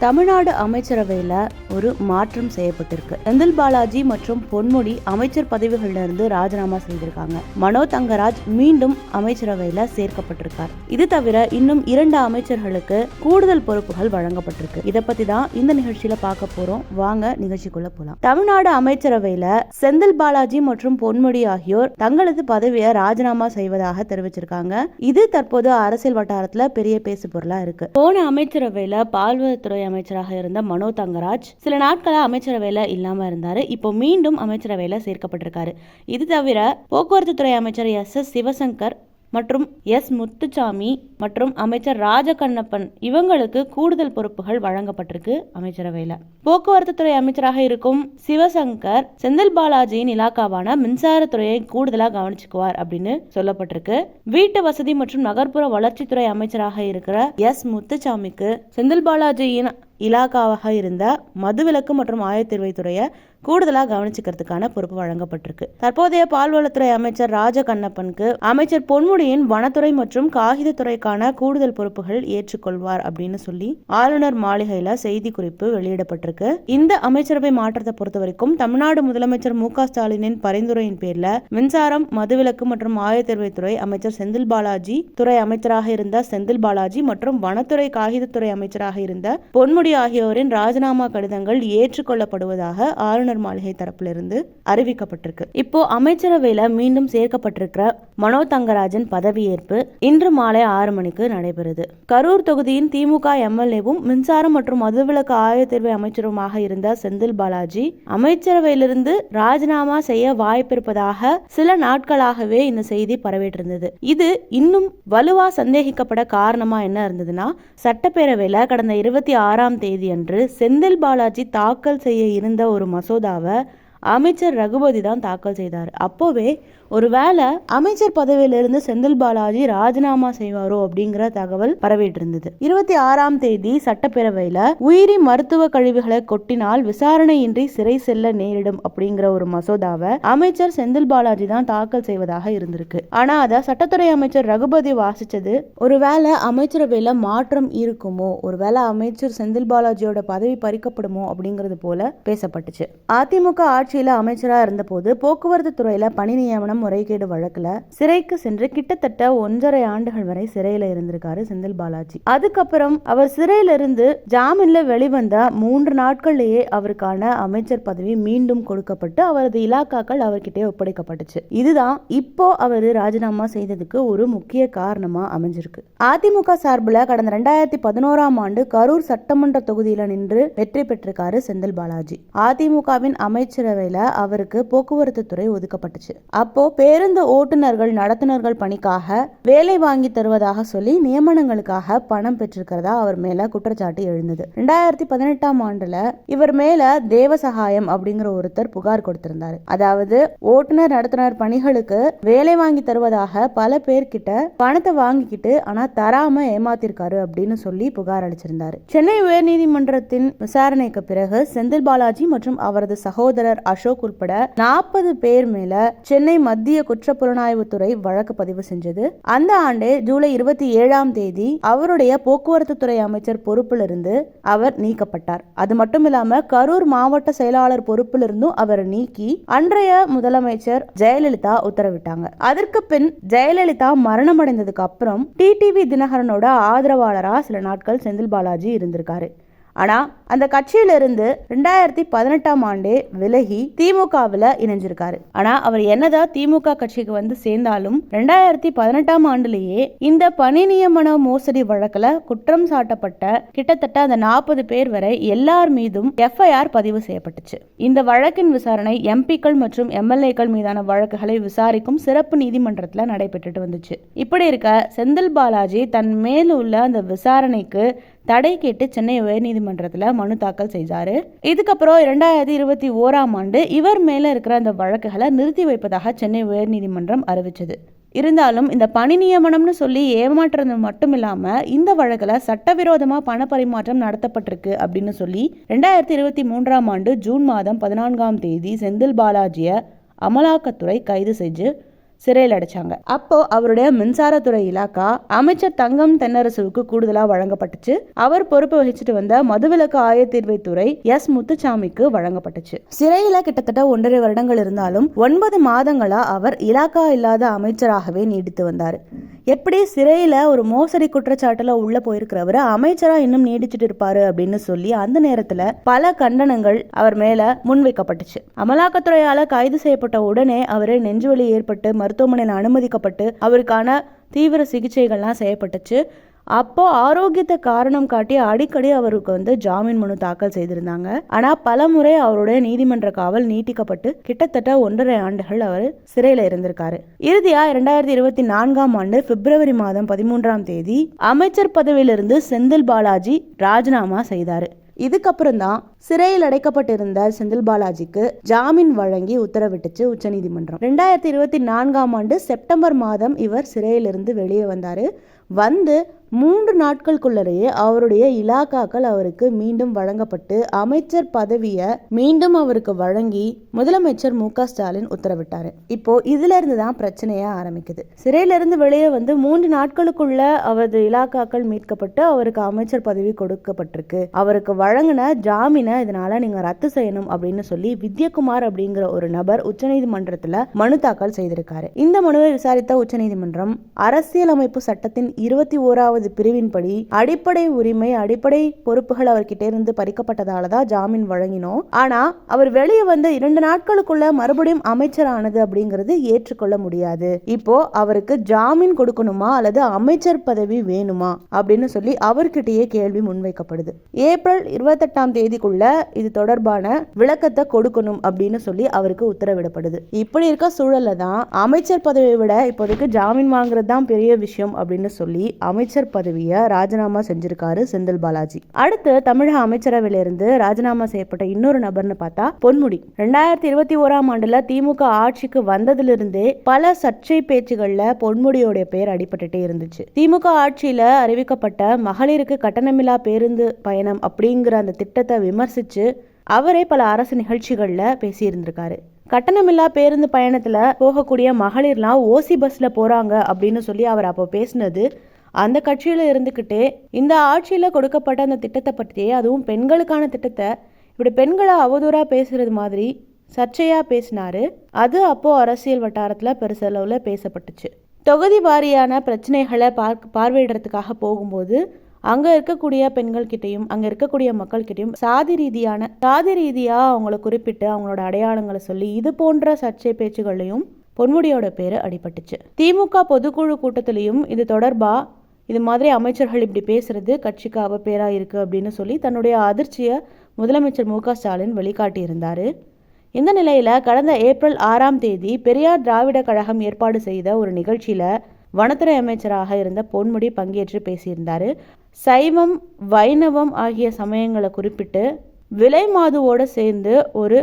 தமிழ்நாடு அமைச்சரவையில ஒரு மாற்றம் செய்யப்பட்டிருக்கு. செந்தில் பாலாஜி மற்றும் பொன்முடி அமைச்சர் பதவிகளில் இருந்து ராஜினாமா செய்திருக்காங்க. மனோ தங்கராஜ் மீண்டும் அமைச்சரவையில சேர்க்கப்பட்டிருக்கார். இது தவிர இன்னும் 2 அமைச்சர்களுக்கு கூடுதல் பொறுப்புகள் வழங்கப்பட்டிருக்கு. இதை பத்தி தான் இந்த நிகழ்ச்சியில பார்க்க போறோம். வாங்க நிகழ்ச்சிக்குள்ள போலாம். தமிழ்நாடு அமைச்சரவையில செந்தில் பாலாஜி மற்றும் பொன்முடி ஆகியோர் தங்களது பதவியை ராஜினாமா செய்வதாக தெரிவிச்சிருக்காங்க. இது தற்போது அரசியல் வட்டாரத்துல பெரிய பேசு பொருளா இருக்கு. போன அமைச்சரவையில பால்வளத்துறை அமைச்சராக இருந்த மனோ தங்கராஜ் சில நாட்களா அமைச்சரவையில இல்லாம இருந்தாரு. இப்போ மீண்டும் அமைச்சரவையில சேர்க்கப்பட்டிருக்காரு. இது தவிர போக்குவரத்து துறை அமைச்சர் எஸ் சிவசங்கர் மற்றும் எஸ் முத்துசாமி மற்றும் அமைச்சர் ராஜகண்ணப்பன் இவங்களுக்கு கூடுதல் பொறுப்புகள் வழங்கப்பட்டிருக்கு. அமைச்சரவையில போக்குவரத்து துறை அமைச்சராக இருக்கும் சிவசங்கர் செந்தில் பாலாஜியின் இலாக்காவான மின்சாரத்துறையை கூடுதலா கவனிச்சுக்குவார் அப்படின்னு சொல்லப்பட்டிருக்கு. வீட்டு வசதி மற்றும் நகர்ப்புற வளர்ச்சித்துறை அமைச்சராக இருக்கிற எஸ் முத்துசாமிக்கு செந்தில் பாலாஜியின் இலாக்காவாக இருந்த மதுவிலக்கு மற்றும் ஆயத்தீர்வைத்துறையை கூடுதலாக கவனிச்சுக்கிறதுக்கான பொறுப்பு வழங்கப்பட்டிருக்கு. தற்போதைய பால்வளத்துறை அமைச்சர் ராஜகண்ணப்பனுக்கு அமைச்சர் பொன்முடியின் வனத்துறை மற்றும் காகிதத்துறைக்கான கூடுதல் பொறுப்புகள் ஏற்றுக்கொள்வார் அப்படின்னு சொல்லி ஆளுநர் மாளிகையில செய்தி குறிப்பு வெளியிடப்பட்டிருக்கு. இந்த அமைச்சரவை மாற்றத்தை பொறுத்த வரைக்கும் தமிழ்நாடு முதலமைச்சர் மு.க.ஸ்டாலினின் பரிந்துரையின் பேர்ல மின்சாரம், மதுவிலக்கு மற்றும் ஆயத்தீர்வைத்துறை அமைச்சர் செந்தில் பாலாஜி, துறை அமைச்சராக இருந்த செந்தில் பாலாஜி மற்றும் வனத்துறை காகிதத்துறை அமைச்சராக இருந்த பொன்முடி ஆகியோரின் ராஜினாமா கடிதங்கள் ஏற்றுக்கொள்ளப்படுவதாக ஆளுநர் மாளிகை தரப்பிலிருந்து அறிவிக்கப்பட்டிருக்கு. இப்போ அமைச்சரவையில மீண்டும் சேர்க்கப்பட்டிருக்கிற மனோ தங்கராஜன் பதவியேற்பு இன்று மாலை 6 மணிக்கு நடைபெறுது. கரூர் தொகுதியின் திமுக எம்எல்ஏவும் மின்சாரம் மற்றும் மதுவிலக்கு ஆயத்தீர்வை அமைச்சருமாக இருந்த செந்தில் பாலாஜி அமைச்சரவையிலிருந்து ராஜினாமா செய்ய வாய்ப்பிருப்பதாக சில நாட்களாகவே இந்த செய்தி பரவிட்டு இருந்தது. இது இன்னும் வலுவா சந்தேகிக்கப்பட காரணமா என்ன இருந்ததுன்னா, சட்டப்பேரவையில கடந்த 26ஆம் தேதி அன்று செந்தில் பாலாஜி தாக்கல் செய்ய இருந்த ஒரு மசோதாவை அமைச்சர் ரகுபதி தான் தாக்கல் செய்தார். அப்போவே ஒருவேளை அமைச்சர் பதவியிலிருந்து செந்தில் பாலாஜி ராஜினாமா செய்வாரோ அப்படிங்கிற தகவல் பரவிட்டு இருந்தது. 26ஆம் தேதி சட்டப்பேரவையில உயிரி மருத்துவ கழிவுகளை கொட்டினால் விசாரணையின்றி சிறை செல்ல நேரிடும் அப்படிங்கிற ஒரு மசோதாவை அமைச்சர் செந்தில் பாலாஜி தான் தாக்கல் செய்வதாக இருந்திருக்கு. ஆனா அத சட்டத்துறை அமைச்சர் ரகுபதி வாசிச்சது ஒருவேளை அமைச்சரவையில மாற்றம் இருக்குமோ, ஒருவேளை அமைச்சர் செந்தில் பாலாஜியோட பதவி பறிக்கப்படுமோ அப்படிங்கிறது போல பேசப்பட்டுச்சு. அதிமுக ஆட்சியில அமைச்சரா இருந்த போது போக்குவரத்து துறையில பணி நியமனம் முறைகேடு வழக்குல சிறைக்கு சென்று கிட்டத்தட்ட 1.5 ஆண்டுகள் வரை சிறையில இருந்திருக்காரு செந்தில் பாலாஜி. அதுக்கப்புறம் அவர் சிறையில இருந்து ஜாமீன்ல வெளிவந்த 3 நாட்கள்லயே அவருக்கான அமைச்சர் பதவி மீண்டும் கொடுக்கப்பட்டு அவரது இலாக்காக்கள் அவர்கிட்டே ஒப்படைக்கப்பட்டுச்சு. இதுதான் இப்போ அவரு ராஜினாமா செய்ததுக்கு ஒரு முக்கிய காரணமா அமைஞ்சிருக்கு. அதிமுக சார்பில் கடந்த 2011ஆம் ஆண்டு கரூர் சட்டமன்ற தொகுதியில நின்று வெற்றி பெற்றிருக்காரு செந்தில் பாலாஜி. அதிமுகவின் அமைச்சரவையில அவருக்கு போக்குவரத்து துறை ஒதுக்கப்பட்டுச்சு. அப்போ பேருந்து ஓட்டுநர்கள், நடத்துனர்கள் பணிக்காக வேலை வாங்கி தருவதாக சொல்லி நியமனங்களுக்காக பணம் பெற்றிருக்கிறதா அவர் மேல குற்றச்சாட்டு எழுந்தது. 2018ஆம் ஆண்டுல இவர் மேல தேவசகாயம் அப்படிங்கிற ஒருத்தர் புகார் கொடுத்திருந்தாரு. அதாவது ஓட்டுநர், நடத்துனர் பணிகளுக்கு வேலை வாங்கி தருவதாக பல பேர்கிட்ட பணத்தை வாங்கிக்கிட்டு ஆனா தராம ஏமாத்திருக்காரு அப்படின்னு சொல்லி புகார் அளிச்சிருந்தாரு. சென்னை உயர்நீதிமன்றத்தின் விசாரணைக்கு பிறகு செந்தில் பாலாஜி மற்றும் அவரது சகோதரர் அசோக் உட்பட 40 பேர் மேல சென்னை மத்திய குற்றப்புலனாய்வுத்துறை வழக்கு பதிவு செஞ்சது. அந்த ஆண்டே ஜூலை 27ஆம் தேதி அவருடைய போக்குவரத்து துறை அமைச்சர் பொறுப்பிலிருந்து அவர் நீக்கப்பட்டார். அது மட்டும் இல்லாம கரூர் மாவட்ட செயலாளர் பொறுப்பிலிருந்தும் அவர் நீக்கி அன்றைய முதலமைச்சர் ஜெயலலிதா உத்தரவிட்டாங்க. அதற்கு பின் ஜெயலலிதா மரணமடைந்ததுக்கு அப்புறம் டிடிவி தினகரனோட ஆதரவாளரா சில நாட்கள் செந்தில் பாலாஜி இருந்திருக்காரு. ஆனா அந்த கட்சியிலிருந்து 2018ஆம் ஆண்டே விலகி திமுகவில் இணைஞ்சிருக்காரு. ஆனா அவர் என்னதான் திமுக கட்சிக்கு வந்து சேர்ந்தாலும் 2018ஆம் ஆண்டுலேயே இந்த பணி நியமன மோசடி வழக்குல குற்றம் சாட்டப்பட்ட கிட்டத்தட்ட அந்த 40 பேர் வரை எல்லார் மீதும் எஃப்ஐஆர் பதிவு செய்யப்பட்டுச்சு. இந்த வழக்கின் விசாரணை எம்பிக்கள் மற்றும் எம்எல்ஏக்கள் மீதான வழக்குகளை விசாரிக்கும் சிறப்பு நீதிமன்றத்தில் நடைபெற்றுட்டு வந்துச்சு. இப்படி இருக்க செந்தில் பாலாஜி தன் மேல் உள்ள அந்த விசாரணைக்கு தடை கேட்டு சென்னை உயர்நீதிமன்றத்தில் மனு தாக்கல் செய்தாரு. இதுக்கப்புறம் 2021ஆம் ஆண்டு இவர் மேல இருக்கிற அந்த வழக்குகளை நிறுத்தி வைப்பதாக சென்னை உயர்நீதிமன்றம் அறிவிச்சது. இருந்தாலும் இந்த பணி நியமனம்னு சொல்லி ஏமாற்றுறது மட்டும் இல்லாம இந்த வழக்குல சட்டவிரோதமா பண பரிமாற்றம் நடத்தப்பட்டிருக்கு அப்படின்னு சொல்லி 2023ஆம் ஆண்டு ஜூன் மாதம் 14ஆம் தேதி செந்தில் பாலாஜிய அமலாக்கத்துறை கைது செஞ்சு சிறையில் அடைச்சாங்க. அப்போ அவருடைய மின்சாரத்துறை இலாக்கா அமைச்சர் தங்கம் தென்னரசுவுக்கு கூடுதலா வழங்கப்பட்டுச்சு. அவர் பொறுப்பு வகிச்சுட்டு வந்த மதுவிலக்கு ஆயத்தீர்வைத்துறை எஸ் முத்துசாமிக்கு வழங்கப்பட்டுச்சு. சிறையில கிட்டத்தட்ட 1.5 வருடங்கள் இருந்தாலும் 9 மாதங்களா அவர் இலாக்கா இல்லாத அமைச்சராகவே நீடித்து வந்தார். எப்படி சிறையில ஒரு மோசடி குற்றச்சாட்டுல உள்ள போயிருக்கிறவரு அமைச்சரா இன்னும் நீடிச்சுட்டு இருப்பாரு அப்படின்னு சொல்லி அந்த நேரத்துல பல கண்டனங்கள் அவர் மேல முன்வைக்கப்பட்டுச்சு. அமலாக்கத்துறையால கைது செய்யப்பட்ட உடனே அவரு நெஞ்சுவலி ஏற்பட்டு மருத்துவமனையில் அனுமதிக்கப்பட்டு அவருக்கான தீவிர சிகிச்சைகள்லாம் செய்யப்பட்டுச்சு. அப்போ ஆரோக்கியத்தை காரணம் காட்டி அடிக்கடி அவருக்கு ஜாமீன் மனு தாக்கல் செய்திருந்தாங்க. ஆனா பல முறை அவருடைய நீதிமன்ற காவல் நீட்டிக்கப்பட்டு கிட்டத்தட்ட 1.5 ஆண்டுகள் அவர் சிறையில இருந்திருக்காரு. இறுதியா 2024ஆம் ஆண்டு பிப்ரவரி மாதம் 13ஆம் தேதி அமைச்சர் பதவியிலிருந்து செந்தில் பாலாஜி ராஜினாமா செய்தாரு. இதுக்கப்புறம் தான் சிறையில் அடைக்கப்பட்டிருந்த செந்தில் பாலாஜிக்கு ஜாமீன் வழங்கி உத்தரவிட்டுச்சு உச்சநீதிமன்றம். 2024ஆம் ஆண்டு செப்டம்பர் மாதம் இவர் சிறையிலிருந்து வெளியே வந்தாரு. 3 நாட்களுக்குள்ளேயே அவருடைய இலாக்காக்கள் அவருக்கு மீண்டும் வழங்கப்பட்டு அமைச்சர் பதவியை மீண்டும் அவருக்கு வழங்கி முதலமைச்சர் மு.க. ஸ்டாலின் உத்தரவிட்டாரு. இப்போ இதுல இருந்து தான் பிரச்சனையே ஆரம்பிக்குது. சிறையிலிருந்து வெளியே 3 நாட்களுக்குள்ள அவரது இலாக்காக்கள் மீட்கப்பட்டு அவருக்கு அமைச்சர் பதவி கொடுக்கப்பட்டிருக்கு. அவருக்கு வழங்கின ஜாமீனை இதனால நீங்க ரத்து செய்யணும் அப்படின்னு சொல்லி வித்யகுமார் அப்படிங்கிற ஒரு நபர் உச்சநீதிமன்றத்துல மனு தாக்கல் செய்திருக்காரு. இந்த மனுவை விசாரித்த உச்சநீதிமன்றம் அரசியலமைப்பு சட்டத்தின் 21வது பிரிவின்படி அடிப்படை உரிமை அடிப்படை பொறுப்புகள் அவர்கிட்ட இருந்து பறிக்கப்பட்டதாலதான் ஜாமீன் வழங்கினோம். ஆனா அவர் வெளியே 2 நாட்களுக்குள்ள மறுபடியும் அமைச்சரானது அப்படிங்கிறது ஏற்றுக்கொள்ள முடியாது. இப்போ அவருக்கு ஜாமீன் கொடுக்கணுமா அல்லது அமைச்சர் பதவி வேணுமா அப்படின்னு சொல்லி அவர்கிட்டயே கேள்வி முன்வைக்கப்படுது. ஏப்ரல் 28ஆம் தேதிக்குள்ள இது தொடர்பான விளக்கத்தை கொடுக்கணும் அப்படின்னு சொல்லி அவருக்கு உத்தரவிடப்படுது. இப்படி இருக்க சூழல்ல தான் அமைச்சர் பதவியை விட இப்போதைக்கு ஜாமீன் வாங்குறது தான் பெரிய விஷயம் அப்படின்னு சொல்லி அமைச்சர் பதவியை ராஜினாமா செஞ்சிருக்காரு செந்தில் பாலாஜி. அடுத்து தமிழக அமைச்சரவையிலிருந்து ராஜினாமா செய்யப்பட்ட இன்னொரு நபர்னு பார்த்தா பொன்முடி. 2021ஆம் ஆண்டுல திமுக ஆட்சிக்கு வந்ததிலிருந்தே பல சர்ச்சை பேச்சுகள்ல பொன்முடியோட பேர் அடிபட்டுட்டே இருந்துச்சு. திமுக ஆட்சியில அறிவிக்கப்பட்ட மகளிருக்கு கட்டணமில்லா பேருந்து பயணம் அப்படிங்கிற அந்த திட்டத்தை விமர்சிச்சு அவரே பல அரசு நிகழ்ச்சிகள்ல பேசியிருந்திருக்காரு. கட்டணமில்லா பேருந்து பயணத்துல போகக்கூடிய மகளிர்லாம் ஓசி பஸ்ல போறாங்க அப்படின்னு சொல்லி அவர் அப்போ பேசினது அந்த கட்சியில இருந்துகிட்டே இந்த ஆட்சியில கொடுக்கப்பட்ட அந்த திட்டத்தை பற்றியே, அதுவும் பெண்களுக்கான திட்டத்தை இப்படி பெண்களை அவதூறா பேசுறது மாதிரி சர்ச்சையா பேசினாரு. அது அப்போ அரசியல் வட்டாரத்துல பெருசளவுல பேசப்பட்டுச்சு. தொகுதி வாரியான பிரச்சனைகளை பார்வையிடறதுக்காக போகும்போது அங்க இருக்கக்கூடிய பெண்கள் கிட்டையும் அங்க இருக்கக்கூடிய மக்கள் கிட்டையும் சாதி ரீதியா அவங்கள குறிப்பிட்டு அவங்களோட அடையாளங்களை சொல்லி இது போன்ற சர்ச்சை பேச்சுகளையும் பொன்முடியோட பேரு அடிபட்டுச்சு. திமுக பொதுக்குழு கூட்டத்திலையும் இது தொடர்பா இது மாதிரி அமைச்சர்கள் இப்படி பேசுறது கட்சிக்கு அவப்பேரா இருக்கு அப்படின்னு சொல்லி தன்னுடைய அதிர்ச்சியை முதலமைச்சர் மு.க. ஸ்டாலின் வெளிக்காட்டி இருந்தாரு. இந்த நிலையில கடந்த ஏப்ரல் 6ஆம் தேதி பெரியார் திராவிட கழகம் ஏற்பாடு செய்த ஒரு நிகழ்ச்சியில வனத்துறை அமைச்சராக இருந்த பொன்முடி பங்கேற்று பேசியிருந்தாரு. சைவம் வைணவம் ஆகிய சமயங்களை குறிப்பிட்டு விலை மாதுவோட சேர்ந்து ஒரு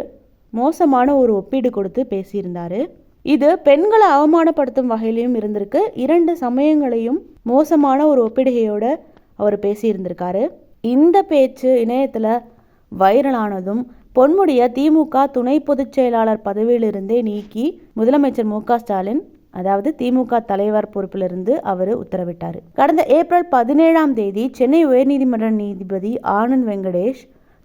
மோசமான ஒரு ஒப்பீடு கொடுத்து பேசியிருந்தாரு. இது பெண்களை அவமானப்படுத்தும் வகையிலையும் இருந்திருக்கு. 2 சமயங்களையும் மோசமான ஒரு ஒப்பிடுகையோட அவர் பேசியிருந்திருக்காரு. இந்த பேச்சு இணையத்துல வைரலானதும் பொன்முடிய திமுக துணை பொதுச் செயலாளர் பதவியிலிருந்தே நீக்கி முதலமைச்சர் மு.க. ஸ்டாலின் அதாவது திமுக தலைவர் பொறுப்பிலிருந்து அவர் உத்தரவிட்டார். கடந்த ஏப்ரல் 17ஆம் தேதி சென்னை உயர்நீதிமன்ற நீதிபதி ஆனந்த் வெங்கடேஷ்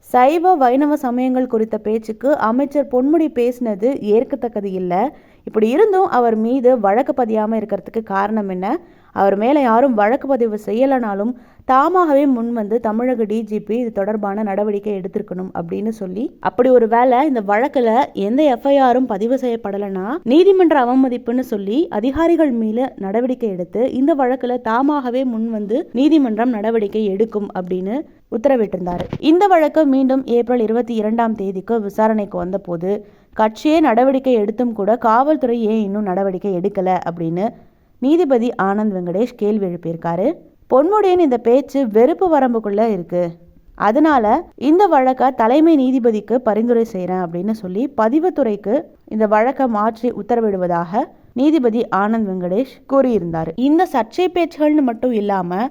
சைவ வைணவ சமயங்கள் குறித்த பேச்சுக்கு அமைச்சர் பொன்முடி பேசினது ஏற்கத்தக்கது இல்லை. இப்படி இருந்தும் அவர் மீது வழக்கு பதியாமல் இருக்கிறதுக்கு காரணம் என்ன? அவர் மேலே யாரும் வழக்கு பதிவு செய்யலைனாலும் தாமாகவே முன்வந்து தமிழக டிஜிபி இது தொடர்பான நடவடிக்கை எடுத்திருக்கணும் அப்படின்னு சொல்லி, அப்படி ஒரு வேளை இந்த வழக்கில் எந்த எஃப்ஐஆரும் பதிவு செய்யப்படலைன்னா நீதிமன்ற அவமதிப்புன்னு சொல்லி அதிகாரிகள் மீது நடவடிக்கை எடுத்து இந்த வழக்கில் தாமாகவே முன்வந்து நீதிமன்றம் நடவடிக்கை எடுக்கும் அப்படின்னு உத்தரவிட்டிருந்தாரு. இந்த வழக்கு மீண்டும் ஏப்ரல் 22ஆம் தேதிக்கு விசாரணைக்கு வந்த போது கட்சியே நடவடிக்கை எடுத்தும் கூட காவல்துறை ஏன் இன்னும் நடவடிக்கை எடுக்கல அப்படின்னு நீதிபதி ஆனந்த் வெங்கடேஷ் கேள்வி எழுப்பியிருக்காரு. பொன்முடியின் இந்த பேச்சு வெறுப்பு வரம்புக்குள்ள இருக்கு, அதனால இந்த வழக்கை தலைமை நீதிபதிக்கு பரிந்துரை செய்யறேன் அப்படின்னு சொல்லி பதிவுத்துறைக்கு இந்த வழக்கை மாற்றி உத்தரவிடுவதாக நீதிபதி ஆனந்த் வெங்கடேஷ் கூறியிருந்தார். இந்த சர்ச்சை பேச்சுகள்னு மட்டும் இல்லாம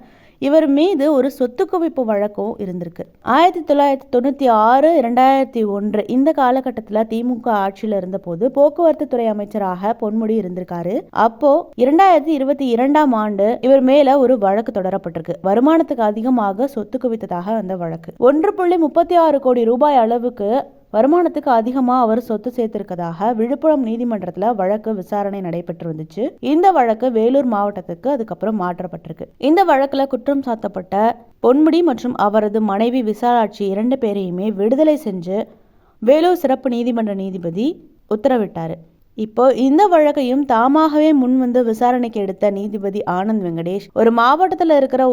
இவர் மீது ஒரு சொத்து குவிப்பு வழக்கும் இருந்திருக்கு. 1996, 2001 இந்த காலகட்டத்தில் திமுக ஆட்சியில் இருந்த போது போக்குவரத்து துறை அமைச்சராக பொன்முடி இருந்திருக்காரு. அப்போ 2022ஆம் ஆண்டு இவர் மேல ஒரு வழக்கு தொடரப்பட்டிருக்கு. வருமானத்துக்கு அதிகமாக சொத்து குவித்ததாக அந்த வழக்கு 1.36 கோடி ரூபாய் அளவுக்கு வருமானத்துக்கு அதிகமா அவர் சொத்து சேர்த்திருக்கதாக விழுப்புரம் நீதிமன்றத்துல வழக்கு விசாரணை நடைபெற்று வந்துச்சு. இந்த வழக்கு வேலூர் மாவட்டத்துக்கு அதுக்கப்புறம் மாற்றப்பட்டிருக்கு. இந்த வழக்குல குற்றம் சாட்டப்பட்ட பொன்முடி மற்றும் அவரது மனைவி விசாலாட்சி 2 பேரையுமே விடுதலை செஞ்சு வேலூர் சிறப்பு நீதிமன்ற நீதிபதி உத்தரவிட்டாரு. இப்போ இந்த வழக்கையும் தாமாகவே முன்வந்து விசாரணைக்கு எடுத்த நீதிபதி ஆனந்த் வெங்கடேஷ், ஒரு மாவட்டத்தில் இருக்கிற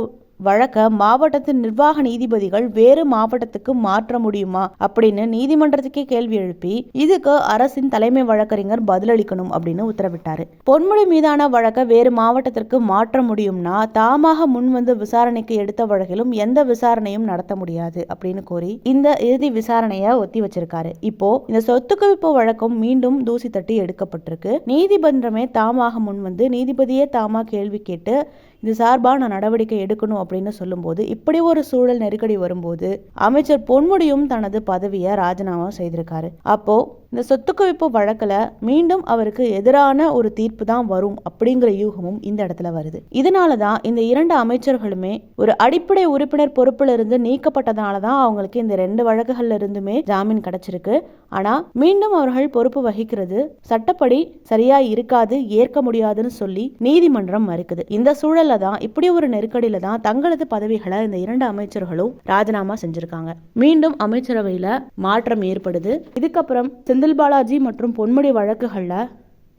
வழக்க மாவட்டத்தின் நிர்வாக நீதிபதிகள் வேறு மாவட்டத்துக்கு மாற்ற முடியுமா அப்படின்னு நீதிமன்றத்துக்கே கேள்வி எழுப்பி இதுக்கு அரசின் தலைமை வழக்கறிஞர் பதிலளிக்கணும் அப்படின்னு உத்தரவிட்டாரு. பொன்முடி மீதான வழக்க வேறு மாவட்டத்திற்கு மாற்ற முடியும்னா தாமாக முன்வந்து விசாரணைக்கு எடுத்த வழக்கிலும் எந்த விசாரணையும் நடத்த முடியாது அப்படின்னு கோரி இந்த இறுதி விசாரணையை ஒத்தி வச்சிருக்காரு. இப்போ இந்த சொத்து குவிப்பு வழக்கம் மீண்டும் தூசி தட்டி எடுக்கப்பட்டிருக்கு. நீதிமன்றமே தாமாக முன்வந்து நீதிபதியே தாமா கேள்வி கேட்டு இது சார்பான நடவடிக்கை எடுக்கணும் அப்படின்னு சொல்லும்போது இப்படி ஒரு சூழல் நெருக்கடி வரும்போது அமைச்சர் பொன்முடியும் தனது பதவியை ராஜினாமா செய்திருக்காரு. அப்போ இந்த சொத்து குவிப்பு வழக்குல மீண்டும் அவருக்கு எதிரான ஒரு தீர்ப்பு தான் வரும் அப்படிங்கிற யூகமும் இந்த இடத்துல வருது. இதனாலதான் இந்த 2 அமைச்சர்களுமே ஒரு அடிப்படை உறுப்பினர் பொறுப்புல இருந்து நீக்கப்பட்டதாலதான் அவங்களுக்கு இந்த 2 வழக்குகள்ல இருந்துமே ஜாமீன் கிடைச்சிருக்கு. ஆனா மீண்டும் அவர்கள் பொறுப்பு வகிக்கிறது சட்டப்படி சரியா இருக்காது, ஏற்க முடியாதுன்னு சொல்லி நீதிமன்றம் மறுக்குது. இந்த சூழல்ல தான் இப்படி ஒரு நெருக்கடியில தான் தங்களது பதவிகளை இந்த 2 அமைச்சர்களும் ராஜினாமா செஞ்சிருக்காங்க. மீண்டும் அமைச்சரவையில மாற்றம் ஏற்படுது. இதுக்கப்புறம் செந்தில் பாலாஜி மற்றும் பொன்முடி வழக்குகள்ல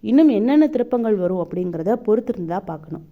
இன்னும் என்னென்ன திருப்பங்கள் வரும் அப்படிங்கிறத பொறுத்திருந்தா பார்க்கணும்.